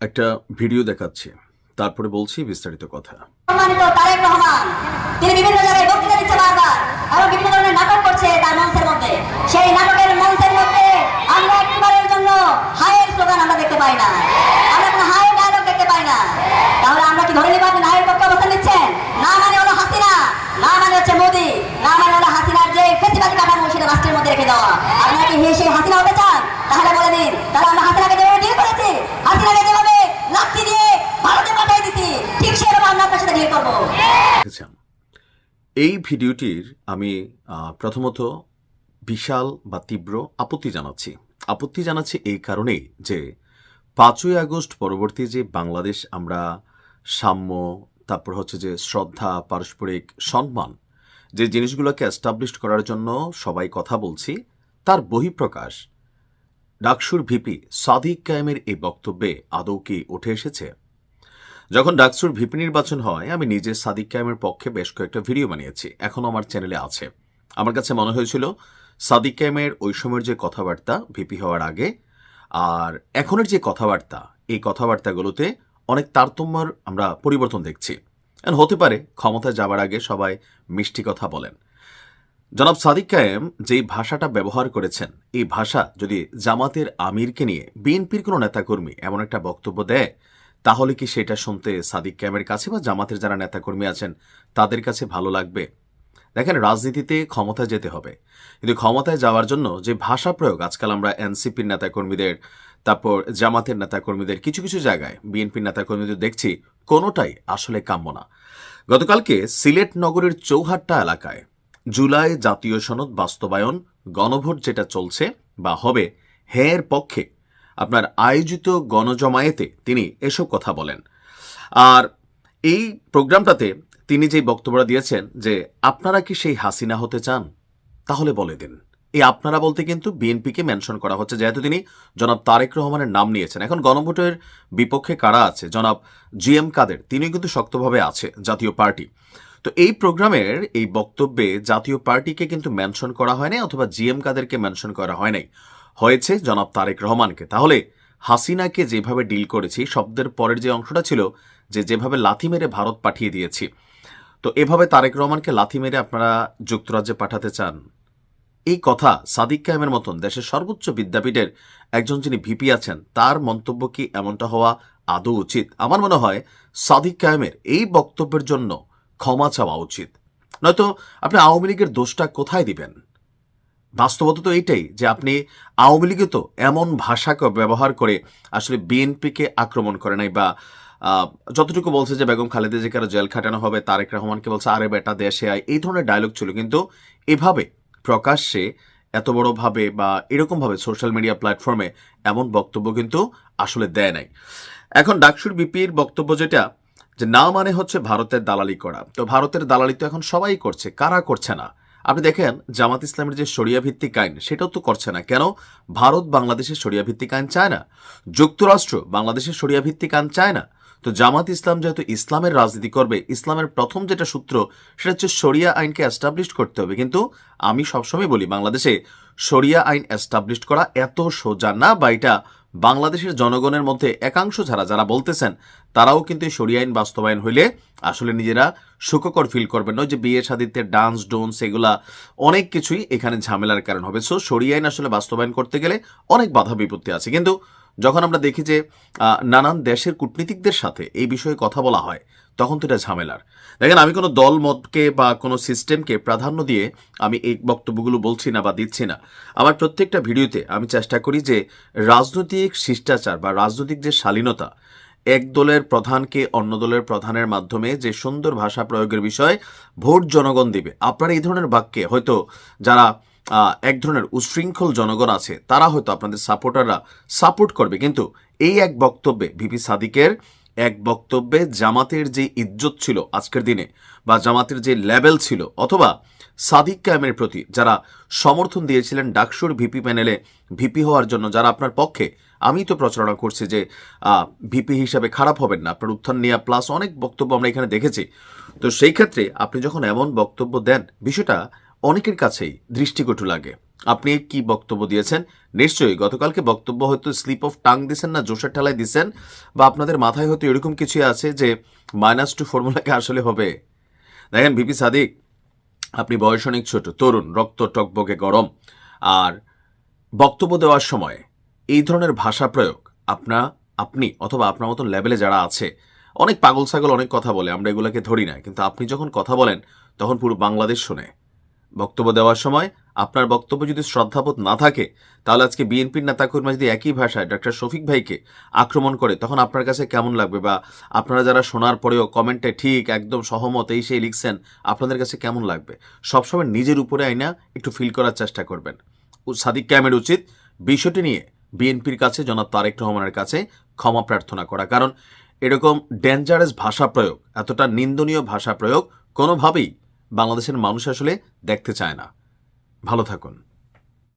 একটা ভিডিও দেখাচ্ছি, তারপরে বলছি বিস্তারিত কথা। সম্মানিত তারেক রহমান, তিনি বিভিন্ন জায়গায় বক্তৃতা দিচ্ছে বারবার এবং বিভিন্ন ধরনের নাটক করছে তার মঞ্চের মধ্যে। সেই নাটকের মঞ্চের মধ্যে আমরা একবারের জন্য হায়ের স্লোগান আমরা দেখতে পাই না, আমরা কোনো হায়ের ডায়লগ দেখতে পাই না। তাহলে আমরা কি ধরে নিব আপনি হায়ের পক্ষে অবস্থান নিচ্ছেন? না মানে হলো হাসিনা, না মানে হচ্ছে মোদি, না মানে হলো হাসিনার যে ফেসিবাদী কাঠামো সেটা রাষ্ট্রের মধ্যে রেখে দেওয়া। আপনারা কি সেই হাসিনা হতে চান? তাহলে বলে দিন, তাহলে আমরা হাসিনাকে যেভাবে ডিল করেছি, হাসিনাকে যেভাবে লাঠি দিয়ে ভারতে পাঠিয়ে দিচ্ছি, ঠিক সেভাবে আমরা আপনার সাথে ডিল করবো। এই ভিডিওটির আমি প্রথমত বিশাল বা তীব্র আপত্তি জানাচ্ছি এই কারণেই যে 5ই আগস্ট পরবর্তী যে বাংলাদেশ আমরা সাম্য, তারপর হচ্ছে যে শ্রদ্ধা, পারস্পরিক সম্মান, যে জিনিসগুলোকে এস্টাবলিশ করার জন্য সবাই কথা বলছি, তার বহিঃপ্রকাশ ডাকসুর ভিপি সাদিক কায়েমের এই বক্তব্যে আদৌ কি উঠে এসেছে? যখন ডাকসুর ভিপি নির্বাচন হয়, আমি নিজে সাদিক কায়েমের পক্ষে বেশ কয়েকটা ভিডিও বানিয়েছি, এখনও আমার চ্যানেলে আছে। আমার কাছে মনে হয়েছিল সাদিক কায়েমের ওই সময়ের যে কথাবার্তা ভিপি হওয়ার আগে আর এখনের যে কথাবার্তা, এই কথাবার্তাগুলোতে অনেক তারতম্যর আমরা পরিবর্তন দেখছি। হতে পারে ক্ষমতায় যাবার আগে সবাই মিষ্টি কথা বলেন। জনাব সাদিক কায়েম যেই ভাষাটা ব্যবহার করেছেন, এই ভাষা যদি জামাতের আমিরকে নিয়ে বিএনপির কোনো নেতাকর্মী এমন একটা বক্তব্য দেয়, তাহলে কি সেটা শুনতে সাদিক কায়েমের কাছে বা জামাতের যারা নেতাকর্মী আছেন তাদের কাছে ভালো লাগবে? দেখেন, রাজনীতিতে ক্ষমতায় যেতে হবে, কিন্তু ক্ষমতায় যাওয়ার জন্য যে ভাষা প্রয়োগ আজকাল আমরা এনসিপির নেতাকর্মীদের, তারপর জামাতের নেতাকর্মীদের, কিছু কিছু জায়গায় বিএনপির নেতাকর্মীদের দেখছি, কোনোটাই আসলে কাম্য না। গতকালকে সিলেট নগরের চৌহাট্টা এলাকায় জুলাই জাতীয় সনদ বাস্তবায়ন গণভোট যেটা চলছে বা হবে, এর পক্ষে আপনার আয়োজিত গণজমায়েতে তিনি এসব কথা বলেন। আর এই প্রোগ্রামটাতে তিনি যে বক্তব্যটা দিয়েছেন যে আপনারা কি সেই হাসিনা হতে চান, তাহলে বলে দিন। এই আপনারা বলতে কিন্তু বিএনপিকে মেনশন করা হচ্ছে, যেহেতু তিনি জনাব তারেক রহমানের নাম নিয়েছেন। এখন গণভোটের বিপক্ষে কারা আছে? জনাব জিএম কাদের, তিনিও কিন্তু শক্তভাবে আছে, জাতীয় পার্টি। তো এই প্রোগ্রামের এই বক্তব্যে জাতীয় পার্টিকে কিন্তু মেনশন করা হয় নাই, অথবা জিএম কাদেরকে মেনশন করা হয় নাই, হয়েছে জনাব তারেক রহমানকে। তাহলে হাসিনাকে যেভাবে ডিল করেছি, শব্দের পরের যে অংশটা ছিল যে যেভাবে লাথি মেরে ভারত পাঠিয়ে দিয়েছি, তো এভাবে তারেক রহমানকে লাথি মেরে আপনারা যুক্তরাজ্যে পাঠাতে চান? এই কথা সাদিক কায়েমের মতন দেশের সর্বোচ্চ বিদ্যাপীঠের একজন যিনি ভিপি আছেন, তার মন্তব্য কি এমনটা হওয়া আদৌ উচিত? আমার মনে হয় সাদিক কায়েমের এই বক্তব্যের জন্য ক্ষমা চাওয়া উচিত, নয়তো আপনি আওয়ামী লীগের দোষটা কোথায় দিবেন? বাস্তবতা তো এইটাই যে আপনি আওয়ামী লীগে তো এমন ভাষাকে ব্যবহার করে আসলে বিএনপিকে আক্রমণ করে নাই, বা যতটুকু বলছে যে বেগম খালেদা জিয়াকে জেল খাটানো হবে, তারেক রহমানকে বলছে আরে বেটা দেশে আয়, এই ধরনের ডায়লগ ছিল। কিন্তু এভাবে প্রকাশ্যে এত বড়ভাবে বা এরকমভাবে সোশ্যাল মিডিয়া প্ল্যাটফর্মে এমন বক্তব্য কিন্তু আসলে দেয় নাই। এখন ডাকসুর বিপির বক্তব্য যেটা, যে না মানে হচ্ছে ভারতের দালালি করা। তো ভারতের দালালি তো এখন সবাই করছে, কারা করছে না? আপনি দেখেন জামাত ইসলামের যে শরিয়া ভিত্তিক আইন, সেটাও তো করছে না। কেন? ভারত বাংলাদেশের শরিয়া ভিত্তিক আইন চায় না, যুক্তরাষ্ট্র বাংলাদেশের শরিয়া ভিত্তিক আইন চায় না। তো জামাত ইসলাম যেহেতু ইসলামের রাজনীতি করবে, ইসলামের প্রথম যেটা সূত্র সেটা হচ্ছে শরিয়া আইনকে এস্টাবলিশ করতে হবে। কিন্তু আমি সবসময় বলি, বাংলাদেশে শরিয়া আইন এস্টাবলিশ করা এত সোজা না, বা এটা বাংলাদেশের জনগণের মধ্যে একাংশ যারা বলতেছেন, তারাও কিন্তু শরিয়া আইন বাস্তবায়ন হইলে আসলে নিজেরা সুখকর ফিল করবেন না। যে বিয়ে শাদিতে ডান্স ডোন্স, এগুলা অনেক কিছুই এখানে ঝামেলার কারণ হবে। সো শরিয়া আইন আসলে বাস্তবায়ন করতে গেলে অনেক বাধা বিপত্তি আছে। কিন্তু যখন আমরা দেখি যে নানান দেশের কূটনীতিকদের সাথে এই বিষয়ে কথা বলা হয়, তখন তো এটা ঝামেলার। দেখেন, আমি কোনো দল মতকে বা কোনো সিস্টেমকে প্রাধান্য দিয়ে আমি এই বক্তব্যগুলো বলছি না বা দিচ্ছি না। আমার প্রত্যেকটা ভিডিওতে আমি চেষ্টা করি যে রাজনৈতিক শিষ্টাচার বা রাজনৈতিক যে শালীনতা, এক দলের প্রধানকে অন্য দলের প্রধানের মাধ্যমে যে সুন্দর ভাষা প্রয়োগের বিষয়, ভোট জনগণ দিবে। আপনারা এই ধরনের বাক্যে হয়তো যারা এক ধরনের উশৃঙ্খল জনগণ আছে, তারা হয়তো আপনাদের সাপোর্টাররা সাপোর্ট করবে, কিন্তু এই এক বক্তব্যে ভিপি সাদিকের এক বক্তব্যে জামাতের যে ইজ্জত ছিল আজকের দিনে, বা জামাতের যে লেভেল ছিল, অথবা সাদিক কায়েমের প্রতি যারা সমর্থন দিয়েছিলেন ডাকসুর ভিপি প্যানেলে ভিপি হওয়ার জন্য, যারা আপনার পক্ষে, আমি তো প্রচারণা করছি যে ভিপি হিসাবে খারাপ হবেন না, আপনার উত্থান নিয়ে প্লাস অনেক বক্তব্য আমরা এখানে দেখেছি। তো সেই ক্ষেত্রে আপনি যখন এমন বক্তব্য দেন, বিষয়টা অনেকের কাছেই দৃষ্টিকটু লাগে। আপনি কি বক্তব্য দিয়েছেন? নিশ্চয়ই গতকালকে বক্তব্য হয়তো স্লিপ অফ টাং দিছেন না জোশের ঠেলায় দিছেন, বা আপনাদের মাথায় হয়তো এরকম কিছু আছে যে -2 ফর্মুলাকে আসলে হবে। দেখেন ভিপি সাদিক, আপনি বয়স অনেক ছোট, তরুণ, রক্ত টকবকে গরম, আর বক্তব্য দেওয়ার সময় এই ধরনের ভাষা প্রয়োগ আপনি অথবা আপনার মতন লেভেলে যারা আছে, অনেক পাগল ছাগল অনেক কথা বলে, আমরা এগুলোকে ধরি না, কিন্তু আপনি যখন কথা বলেন তখন পুরো বাংলাদেশ শোনে। বক্তব্য দেওয়ার সময় আপনার বক্তব্য যদি শ্রদ্ধাবোধ না থাকে, তাহলে আজকে বিএনপির নেতাকর্মী যদি একই ভাষায় ডক্টর শফিক ভাইকে আক্রমণ করে, তখন আপনার কাছে কেমন লাগবে? বা আপনারা যারা শোনার পরেও কমেন্টে ঠিক একদম সহমত এই সেই লিখছেন, আপনাদের কাছে কেমন লাগবে? সবসময় নিজের উপরে আইনা একটু ফিল করার চেষ্টা করবেন। সাদিক ক্যামের উচিত বিষয়টি নিয়ে বিএনপির কাছে, জনাব তারেক রহমানের কাছে ক্ষমা প্রার্থনা করা, কারণ এরকম ডেঞ্জারাস ভাষা প্রয়োগ, এতটা নিন্দনীয় ভাষা প্রয়োগ কোনোভাবেই বাংলাদেশের মানুষ আসলে দেখতে চায় না। ভালো থাকুন।